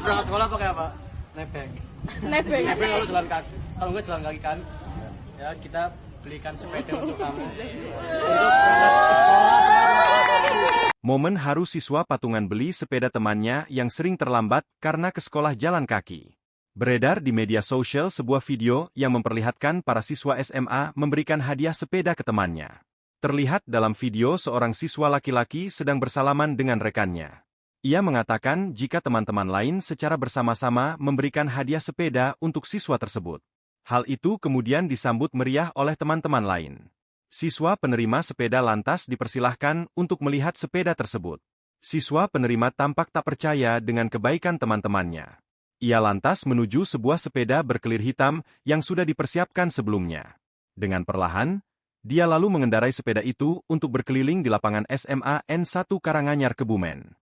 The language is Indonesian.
Berangkat sekolah pakai apa? Nebeng. Nebeng. Nebeng kalau jalan kaki. Kalau enggak jalan kaki kan? Ya kita belikan sepeda untuk kamu. Untuk berangkat ke sekolah. Momen haru siswa patungan beli sepeda temannya yang sering terlambat karena ke sekolah jalan kaki. Beredar di media sosial sebuah video yang memperlihatkan para siswa SMA memberikan hadiah sepeda ke temannya. Terlihat dalam video seorang siswa laki-laki sedang bersalaman dengan rekannya. Ia mengatakan jika teman-teman lain secara bersama-sama memberikan hadiah sepeda untuk siswa tersebut. Hal itu kemudian disambut meriah oleh teman-teman lain. Siswa penerima sepeda lantas dipersilahkan untuk melihat sepeda tersebut. Siswa penerima tampak tak percaya dengan kebaikan teman-temannya. Ia lantas menuju sebuah sepeda berkelir hitam yang sudah dipersiapkan sebelumnya. Dengan perlahan, dia lalu mengendarai sepeda itu untuk berkeliling di lapangan SMA N1 Karanganyar Kebumen.